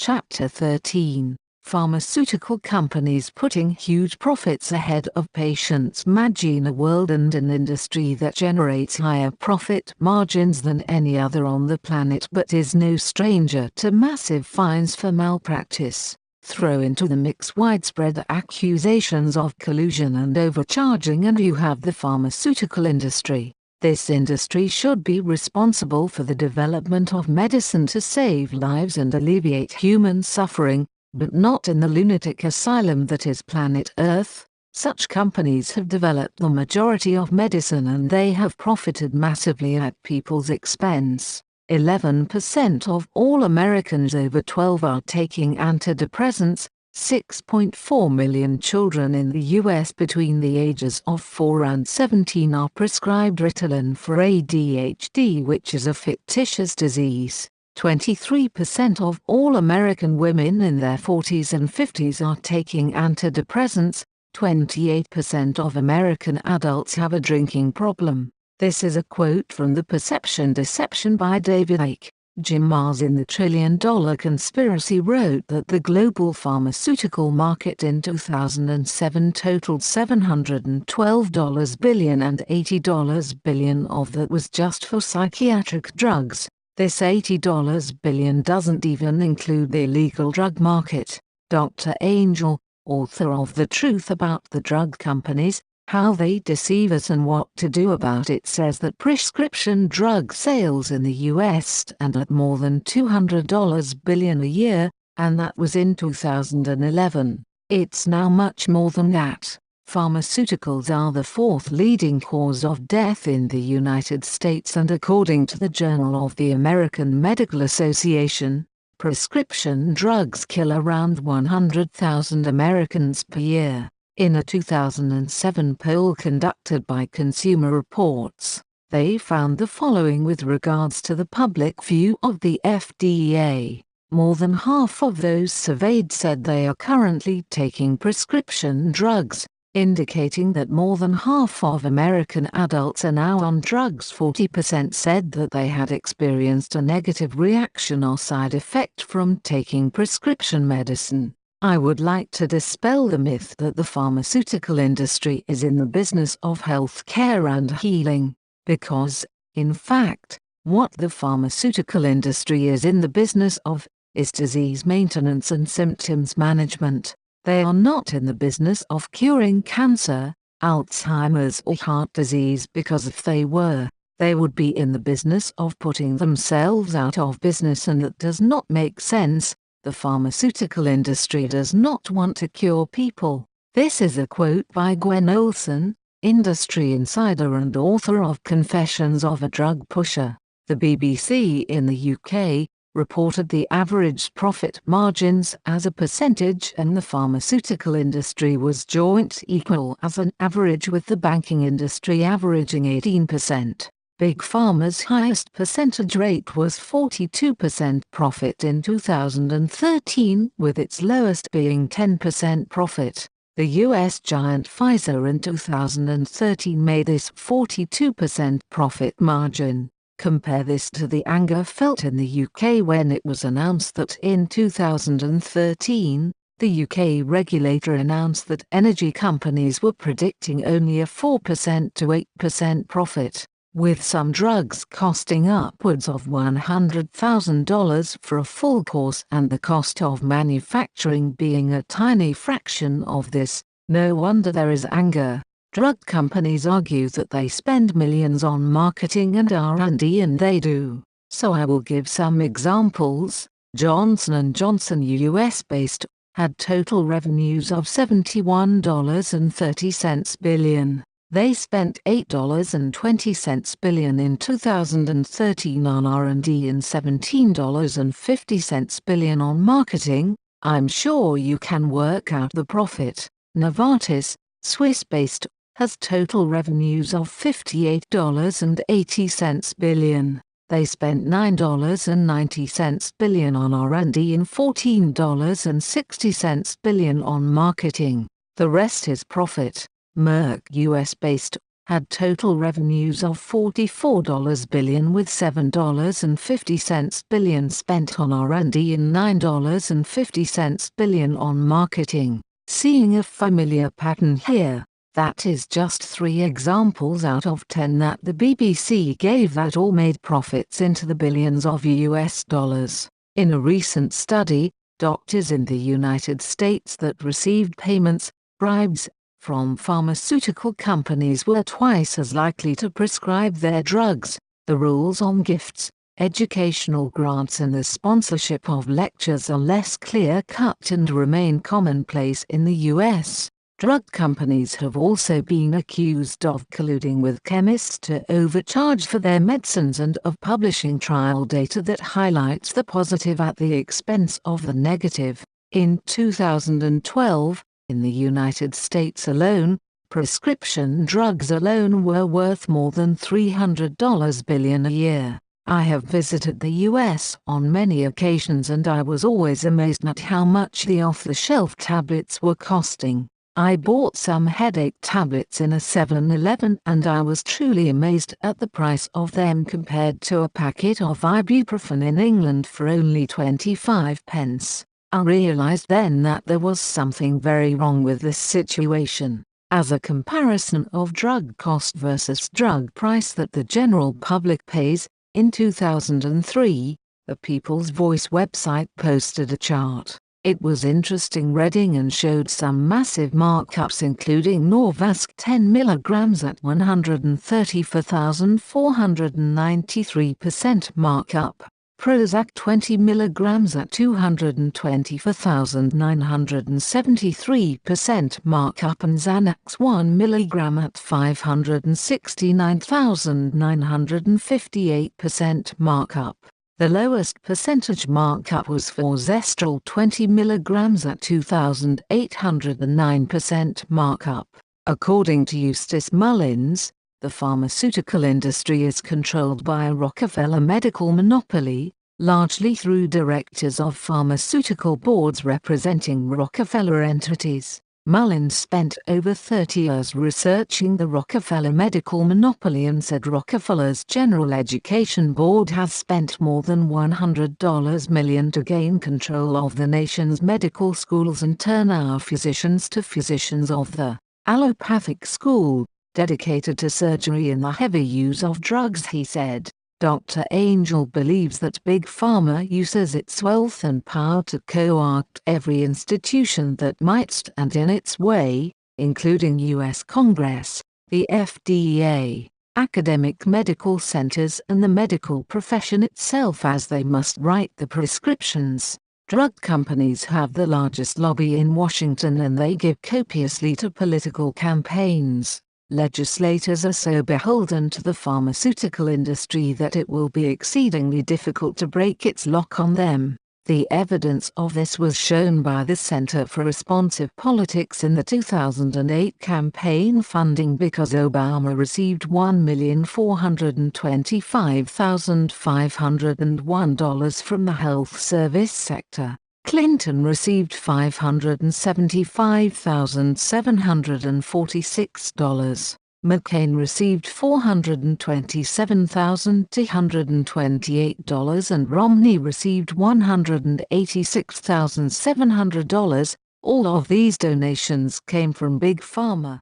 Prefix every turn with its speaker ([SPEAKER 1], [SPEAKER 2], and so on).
[SPEAKER 1] Chapter 13. Pharmaceutical companies putting huge profits ahead of patients. Imagine a world and an industry that generates higher profit margins than any other on the planet but is no stranger to massive fines for malpractice. Throw into the mix widespread accusations of collusion and overcharging and you have the pharmaceutical industry. This industry should be responsible for the development of medicine to save lives and alleviate human suffering, but not in the lunatic asylum that is planet Earth. Such companies have developed the majority of medicine and they have profited massively at people's expense. 11% of all Americans over 12 are taking antidepressants. 6.4 million children in the U.S. between the ages of 4 and 17 are prescribed Ritalin for ADHD, which is a fictitious disease. 23% of all American women in their 40s and 50s are taking antidepressants. 28% of American adults have a drinking problem. This is a quote from The Perception Deception by David Icke. Jim Marrs in The $1 Trillion Conspiracy wrote that the global pharmaceutical market in 2007 totaled $712 billion and $80 billion of that was just for psychiatric drugs. This $80 billion doesn't even include the illegal drug market. Dr. Angel, author of The Truth About the Drug Companies, How They Deceive Us and What to Do About It, says that prescription drug sales in the US stand at more than $200 billion a year, and that was in 2011. It's now much more than that. Pharmaceuticals are the fourth leading cause of death in the United States, and according to the Journal of the American Medical Association, prescription drugs kill around 100,000 Americans per year. In a 2007 poll conducted by Consumer Reports, they found the following with regards to the public view of the FDA. More than half of those surveyed said they are currently taking prescription drugs, indicating that more than half of American adults are now on drugs. 40% said that they had experienced a negative reaction or side effect from taking prescription medicine. I would like to dispel the myth that the pharmaceutical industry is in the business of health care and healing, because, in fact, what the pharmaceutical industry is in the business of is disease maintenance and symptoms management. They are not in the business of curing cancer, Alzheimer's or heart disease, because if they were, they would be in the business of putting themselves out of business, and that does not make sense. The pharmaceutical industry does not want to cure people. This is a quote by Gwen Olson, industry insider and author of Confessions of a Drug Pusher. The BBC in the UK reported the average profit margins as a percentage, and the pharmaceutical industry was joint equal as an average, with the banking industry averaging 18%. Big Pharma's highest percentage rate was 42% profit in 2013, with its lowest being 10% profit. The US giant Pfizer in 2013 made this 42% profit margin. Compare this to the anger felt in the UK when it was announced that in 2013, the UK regulator announced that energy companies were predicting only a 4% to 8% profit, with some drugs costing upwards of $100,000 for a full course and the cost of manufacturing being a tiny fraction of this. No wonder there is anger. Drug companies argue that they spend millions on marketing and R&D, and they do. So I will give some examples. Johnson & Johnson, US-based, had total revenues of $71.30 billion. They spent $8.20 billion in 2013 on R&D and $17.50 billion on marketing. I'm sure you can work out the profit. Novartis, Swiss-based, has total revenues of $58.80 billion. They spent $9.90 billion on R&D and $14.60 billion on marketing. The rest is profit. Merck, US-based, had total revenues of $44 billion, with $7.50 billion spent on R&D and $9.50 billion on marketing. Seeing a familiar pattern here? That is just 3 examples out of 10 that the BBC gave that all made profits into the billions of US dollars. In a recent study, doctors in the United States that received payments, bribes, from pharmaceutical companies were twice as likely to prescribe their drugs. The rules on gifts, educational grants and the sponsorship of lectures are less clear-cut and remain commonplace in the US. Drug companies have also been accused of colluding with chemists to overcharge for their medicines and of publishing trial data that highlights the positive at the expense of the negative. In 2012, in the United States alone, prescription drugs alone were worth more than $300 billion a year. I have visited the US on many occasions and I was always amazed at how much the off-the-shelf tablets were costing. I bought some headache tablets in a 7-Eleven and I was truly amazed at the price of them compared to a packet of ibuprofen in England for only 25 pence. I realized then that there was something very wrong with this situation. As a comparison of drug cost versus drug price that the general public pays, in 2003, the People's Voice website posted a chart. It was interesting reading and showed some massive markups, including Norvasc 10 mg at $134,493% markup, Prozac 20 mg at $224,973% markup, and Xanax 1 mg at $569,958% markup. The lowest percentage markup was for Zestrol 20 mg at $2,809% markup. According to Eustace Mullins, the pharmaceutical industry is controlled by a Rockefeller medical monopoly, largely through directors of pharmaceutical boards representing Rockefeller entities. Mullins spent over 30 years researching the Rockefeller medical monopoly and said Rockefeller's General Education Board has spent more than $100 million to gain control of the nation's medical schools and turn our physicians to physicians of the allopathic school, dedicated to surgery and the heavy use of drugs, he said. Dr. Angel believes that Big Pharma uses its wealth and power to co-opt every institution that might stand in its way, including U.S. Congress, the FDA, academic medical centers and the medical profession itself, as they must write the prescriptions. Drug companies have the largest lobby in Washington and they give copiously to political campaigns. Legislators are so beholden to the pharmaceutical industry that it will be exceedingly difficult to break its lock on them. The evidence of this was shown by the Center for Responsive Politics in the 2008 campaign funding because Obama received $1,425,501 from the health service sector. Clinton received $575,746. McCain received $427,228 and Romney received $186,700. All of these donations came from Big Pharma.